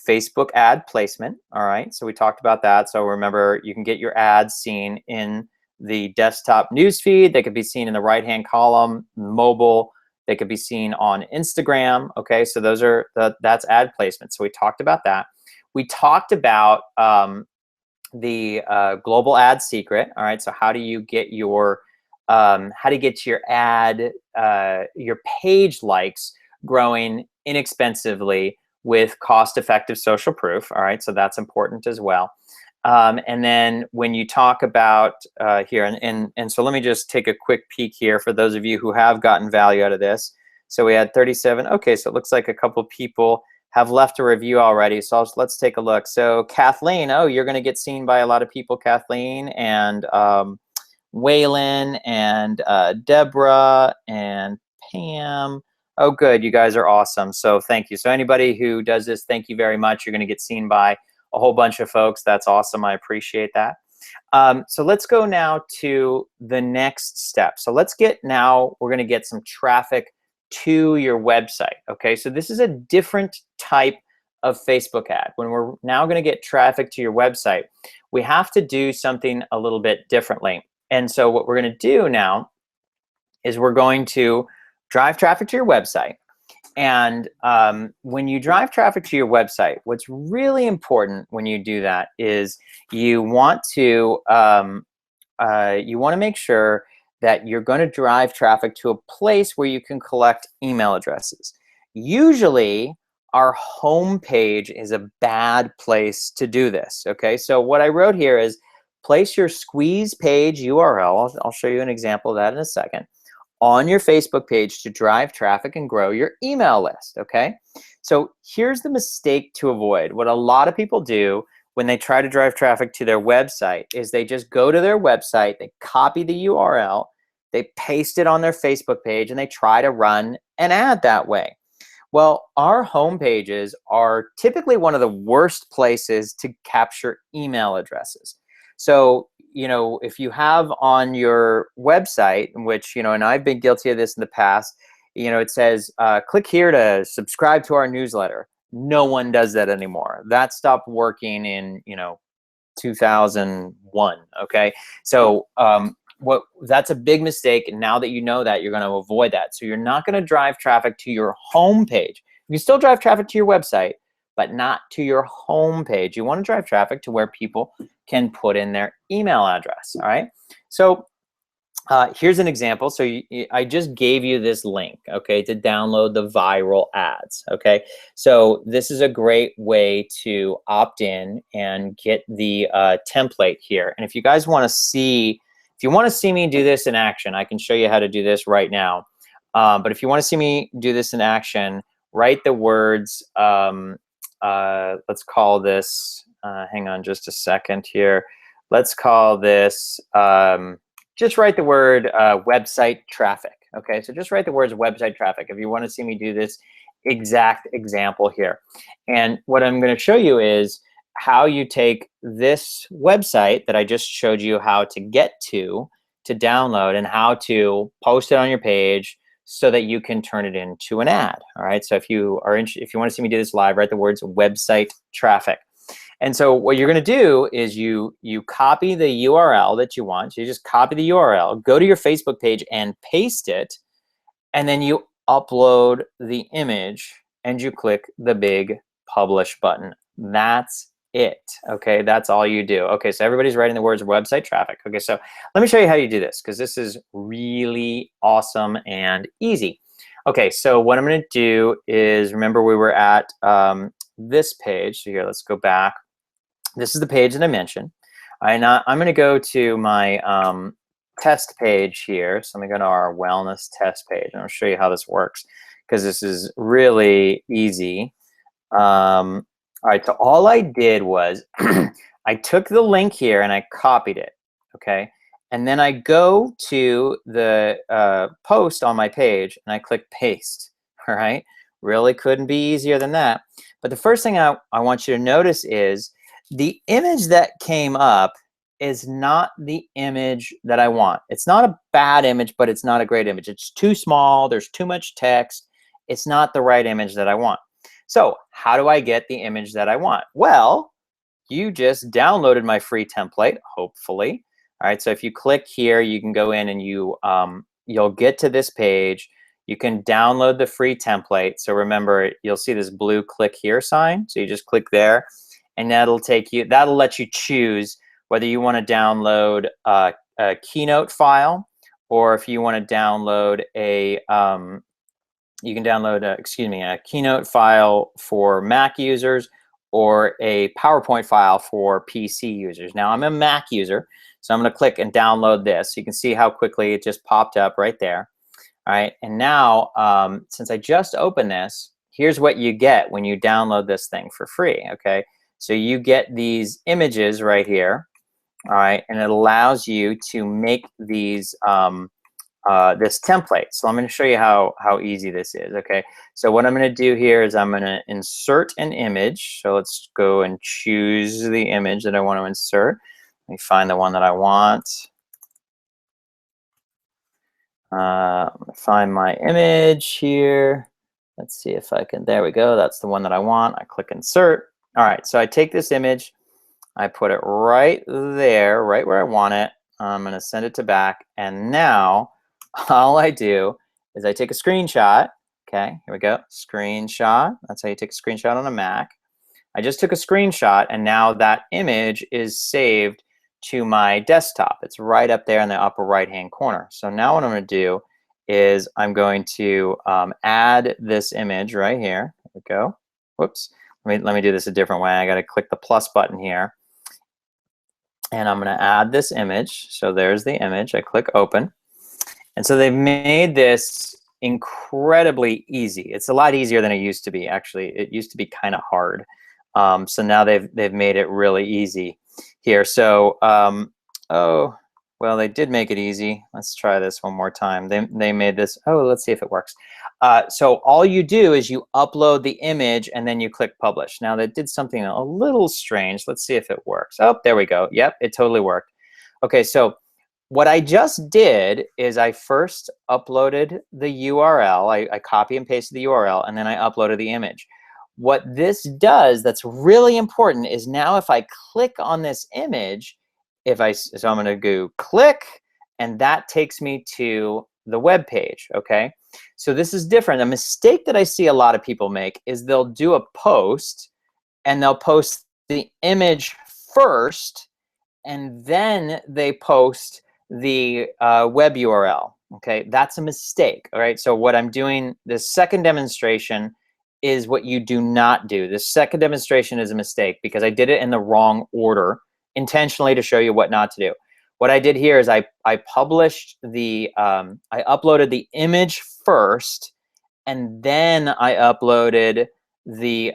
Facebook ad placement. All right, so we talked about that. So remember, you can get your ads seen in the desktop newsfeed. They could be seen in the right-hand column, mobile. They could be seen on Instagram. Okay, so those are that's ad placement. So we talked about that. We talked about the global ad secret. All right, so how do you get your ad, your page likes growing inexpensively with cost-effective social proof. All right, so that's important as well. And then when you talk about here, and so let me just take a quick peek here for those of you who have gotten value out of this. So we had 37. Okay, so it looks like a couple people have left a review already. So let's take a look. So Kathleen, oh, you're going to get seen by a lot of people, Kathleen, and Waylon, and Deborah, and Pam. Oh, good. You guys are awesome. So thank you. So anybody who does this, thank you very much. You're going to get seen by a whole bunch of folks. That's awesome. I appreciate that. So let's go now to the next step. So we're going to get some traffic to your website. Okay, so this is a different type of Facebook ad. When we're now going to get traffic to your website, we have to do something a little bit differently. And so what we're going to do now is we're going to drive traffic to your website. And when you drive traffic to your website, what's really important when you do that is you want to make sure that you're going to drive traffic to a place where you can collect email addresses. Usually, our home page is a bad place to do this. Okay, so what I wrote here is place your squeeze page URL. I'll show you an example of that in a second, on your Facebook page to drive traffic and grow your email list. Okay, so here's the mistake to avoid. What a lot of people do when they try to drive traffic to their website is they just go to their website, they copy the URL, they paste it on their Facebook page, and they try to run an ad that way. Well, our home pages are typically one of the worst places to capture email addresses. So, if you have on your website, which, and I've been guilty of this in the past, it says, click here to subscribe to our newsletter. No one does that anymore. That stopped working in, 2001. Okay, so that's a big mistake. And now that you know that, you're going to avoid that. So you're not going to drive traffic to your home page. You can still drive traffic to your website, but not to your home page. You want to drive traffic to where people can put in their email address. All right. So here's an example. So I just gave you this link, okay, to download the viral ads. Okay, so this is a great way to opt in and get the template here. And if you guys want to see, me do this in action, I can show you how to do this right now. But if you want to see me do this in action, write the words. Let's call this. Hang on just a second here. Let's call this. Just write the word website traffic. Okay, so just write the words website traffic if you want to see me do this exact example here. And what I'm going to show you is how you take this website that I just showed you how to get to download, and how to post it on your page so that you can turn it into an ad. All right. So if you want to see me do this live, write the words website traffic. And so what you're going to do is you copy the URL that you want. So you just copy the URL, go to your Facebook page and paste it, and then you upload the image and you click the big publish button. That's it. Okay, that's all you do. Okay, so everybody's writing the words website traffic. Okay, so let me show you how you do this, because this is really awesome and easy. Okay, so what I'm going to do is, remember we were at this page. So here, let's go back. This is the page that I mentioned. I'm going to go to my test page here. So I'm going to go to our wellness test page, and I'll show you how this works, because this is really easy. All right, so all I did was I took the link here and I copied it, okay? And then I go to the post on my page and I click paste, all right? Really couldn't be easier than that. But the first thing I want you to notice is the image that came up is not the image that I want. It's not a bad image, but it's not a great image. It's too small, there's too much text. It's not the right image that I want. So how do I get the image that I want? Well, you just downloaded my free template, hopefully. All right, so if you click here, you can go in and you'll get to this page. You can download the free template. So remember, you'll see this blue click here sign. So you just click there, and that'll let you choose whether you want to download a Keynote file, or if you want to download you can download a Keynote file for Mac users, or a PowerPoint file for PC users. Now I'm a Mac user, so I'm going to click and download this. You can see how quickly it just popped up right there. All right, and now since I just opened this, here's what you get when you download this thing for free. Okay, so you get these images right here. All right, and it allows you to make these this template. So I'm going to show you how easy this is. Okay, so what I'm going to do here is I'm going to insert an image. So let's go and choose the image that I want to insert. Let me find the one that I want. I'm going to find my image here. Let's see if I can, there we go. That's the one that I want. I click insert. All right, so I take this image, I put it right there, right where I want it. I'm going to send it to back, and now all I do is I take a screenshot. Okay, here we go, screenshot. That's how you take a screenshot on a Mac. I just took a screenshot, and now that image is saved to my desktop. It's right up there in the upper right-hand corner. So now what I'm going to do is I'm going to add this image right here. There we go. Whoops. Let me do this a different way. I got to click the plus button here, and I'm going to add this image. So there's the image. I click open. And so they've made this incredibly easy. It's a lot easier than it used to be, actually. It used to be kind of hard. So now they've made it really easy here. So, oh, well, they did make it easy. Let's try this one more time. They made this, oh, let's see if it works. So all you do is you upload the image and then you click publish. Now they did something a little strange. Let's see if it works. Oh, there we go. Yep, it totally worked. Okay, so what I just did is I first uploaded the URL. I copy and pasted the URL, and then I uploaded the image. What this does that's really important is now if I click on this image, so I'm going to go click, and that takes me to the web page. Okay, so this is different. A mistake that I see a lot of people make is they'll do a post, and they'll post the image first, and then they post the web URL. Okay, that's a mistake. All right, so what I'm doing, the second demonstration is what you do not do. The second demonstration is a mistake because I did it in the wrong order intentionally to show you what not to do. What I did here is I published the, I uploaded the image first, and then I uploaded the,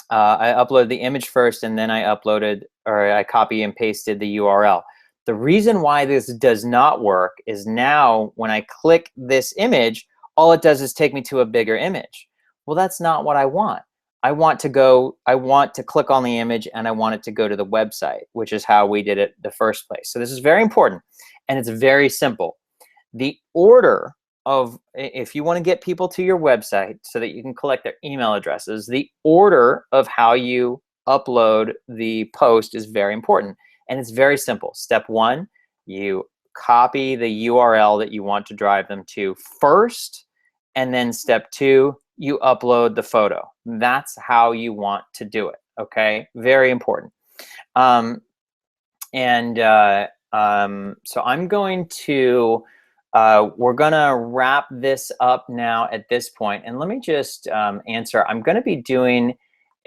image first, and then I copy and pasted the URL. The reason why this does not work is now when I click this image, all it does is take me to a bigger image. Well, that's not what I want. I want to click on the image and I want it to go to the website, which is how we did it the first place. So this is very important and it's very simple. The order of, if you want to get people to your website so that you can collect their email addresses, the order of how you upload the post is very important. And it's very simple. Step one, you copy the URL that you want to drive them to first. And then step two, you upload the photo. That's how you want to do it. Okay, very important. So I'm going to, we're gonna wrap this up now at this point. And let me just answer, I'm gonna be doing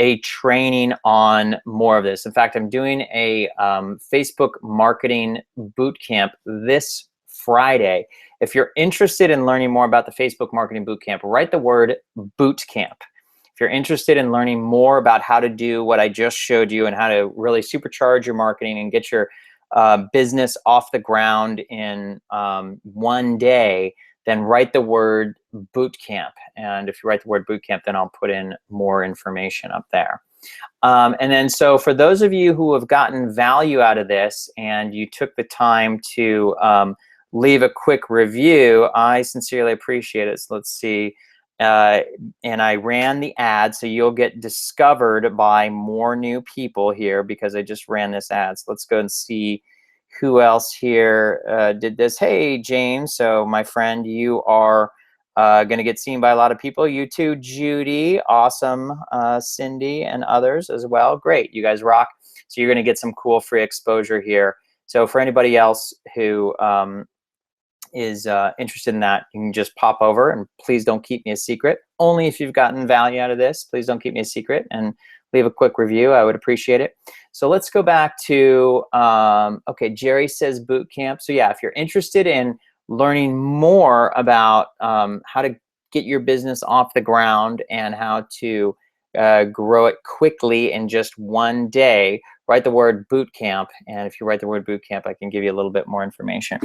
a training on more of this. In fact, I'm doing a Facebook marketing bootcamp this Friday. If you're interested in learning more about the Facebook marketing bootcamp, write the word bootcamp. If you're interested in learning more about how to do what I just showed you and how to really supercharge your marketing and get your business off the ground in one day, then write the word bootcamp. And if you write the word bootcamp, then I'll put in more information up there. And then so for those of you who have gotten value out of this and you took the time to leave a quick review, I sincerely appreciate it. So let's see. And I ran the ad, so you'll get discovered by more new people here because I just ran this ad. So let's go and see who else here did this. Hey, James. So my friend, you are going to get seen by a lot of people. You too, Judy. Awesome. Cindy and others as well. Great. You guys rock. So you're going to get some cool free exposure here. So for anybody else who is interested in that, you can just pop over, and please don't keep me a secret. Only if you've gotten value out of this. Please don't keep me a secret and leave a quick review. I would appreciate it. So let's go back to, okay, Jerry says boot camp. So yeah, if you're interested in learning more about how to get your business off the ground and how to grow it quickly in just one day, write the word bootcamp. And if you write the word bootcamp, I can give you a little bit more information.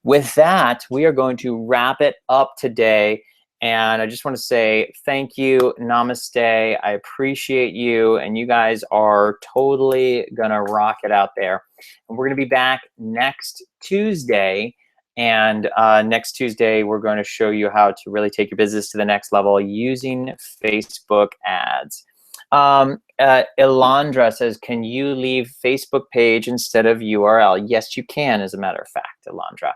With that, we are going to wrap it up today. And I just want to say thank you, namaste. I appreciate you, and you guys are totally gonna rock it out there. And we're gonna be back next Tuesday. And next Tuesday, we're going to show you how to really take your business to the next level using Facebook ads. Elandra says, can you leave Facebook page instead of URL? Yes, you can, as a matter of fact, Elandra.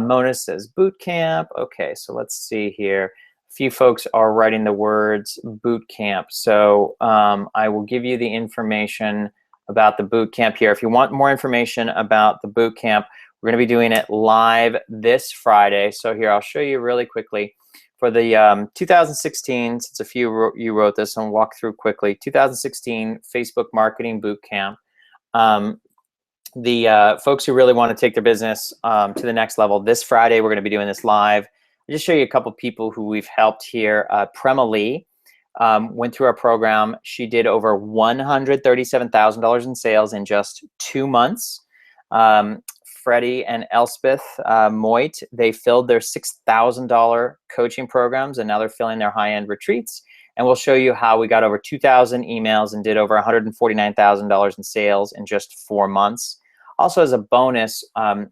Mona says bootcamp. Okay, so let's see here. A few folks are writing the words bootcamp. So I will give you the information about the bootcamp here. If you want more information about the bootcamp, we're going to be doing it live this Friday. So here, I'll show you really quickly. For the 2016, since a few you wrote this, I'll walk through quickly. 2016 Facebook Marketing Bootcamp. The folks who really want to take their business to the next level, this Friday, we're going to be doing this live. I'll just show you a couple people who we've helped here. Prema Lee went through our program. She did over $137,000 in sales in just 2 months. Freddie and Elspeth Moit, they filled their $6,000 coaching programs, and now they're filling their high-end retreats. And we'll show you how we got over 2,000 emails and did over $149,000 in sales in just 4 months. Also, as a bonus,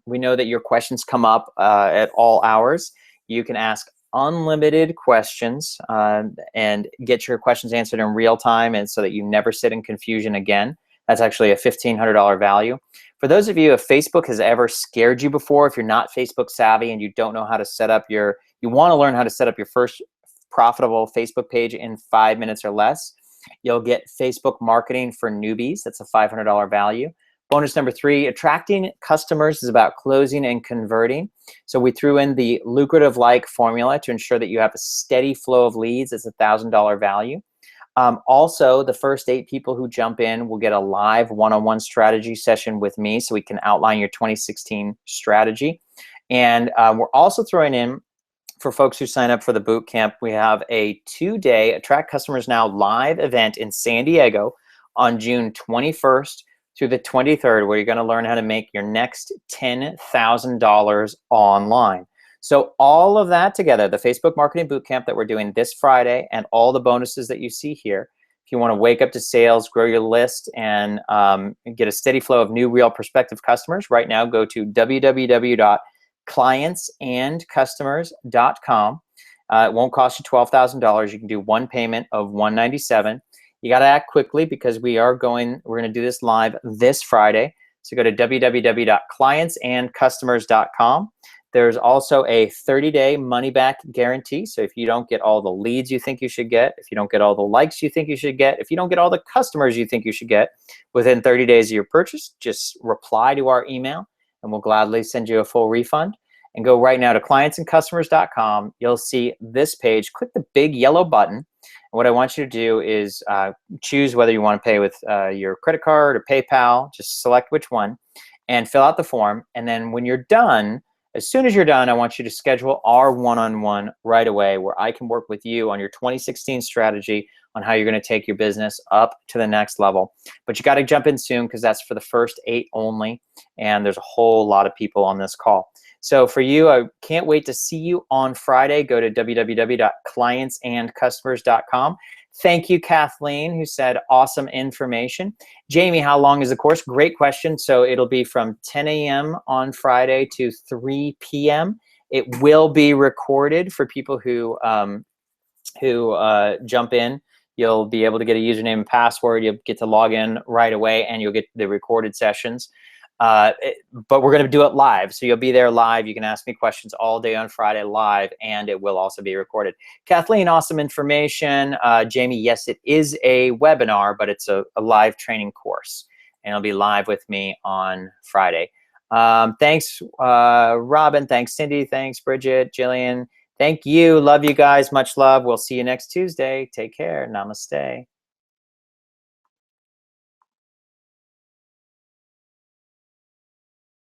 we know that your questions come up at all hours. You can ask unlimited questions and get your questions answered in real time, and so that you never sit in confusion again. That's actually a $1,500 value. For those of you, if Facebook has ever scared you before, if you're not Facebook savvy and you don't know how to set up you want to learn how to set up your first profitable Facebook page in 5 minutes or less, you'll get Facebook Marketing for Newbies. That's a $500 value. Bonus number 3, attracting customers is about closing and converting. So we threw in the lucrative like formula to ensure that you have a steady flow of leads. It's a $1,000 value. Also, the first 8 people who jump in will get a live one-on-one strategy session with me, so we can outline your 2016 strategy. And we're also throwing in, for folks who sign up for the boot camp, we have a 2-day Attract Customers Now live event in San Diego on June 21st through the 23rd, where you're going to learn how to make your next $10,000 online. So all of that together, the Facebook Marketing Bootcamp that we're doing this Friday and all the bonuses that you see here, if you want to wake up to sales, grow your list, and get a steady flow of new, real, prospective customers, right now go to www.clientsandcustomers.com. It won't cost you $12,000. You can do one payment of $197. You got to act quickly because we're going to do this live this Friday. So go to www.clientsandcustomers.com. There's also a 30-day money-back guarantee. So if you don't get all the leads you think you should get, if you don't get all the likes you think you should get, if you don't get all the customers you think you should get within 30 days of your purchase, just reply to our email and we'll gladly send you a full refund. And go right now to clientsandcustomers.com. You'll see this page. Click the big yellow button. And what I want you to do is choose whether you want to pay with your credit card or PayPal. Just select which one and fill out the form. And then when you're done, as soon as you're done, I want you to schedule our one-on-one right away where I can work with you on your 2016 strategy on how you're going to take your business up to the next level. But you got to jump in soon because that's for the first 8 only. And there's a whole lot of people on this call. So for you, I can't wait to see you on Friday. Go to www.clientsandcustomers.com. Thank you, Kathleen, who said awesome information. Jamie, how long is the course? Great question. So it'll be from 10 a.m. on Friday to 3 p.m. It will be recorded for people who jump in. You'll be able to get a username and password. You'll get to log in right away, and you'll get the recorded sessions. But we're going to do it live. So you'll be there live. You can ask me questions all day on Friday live, and it will also be recorded. Kathleen, awesome information. Jamie, yes, it is a webinar, but it's a live training course. And it'll be live with me on Friday. Thanks, Robin. Thanks, Cindy. Thanks, Bridget, Jillian. Thank you. Love you guys. Much love. We'll see you next Tuesday. Take care. Namaste.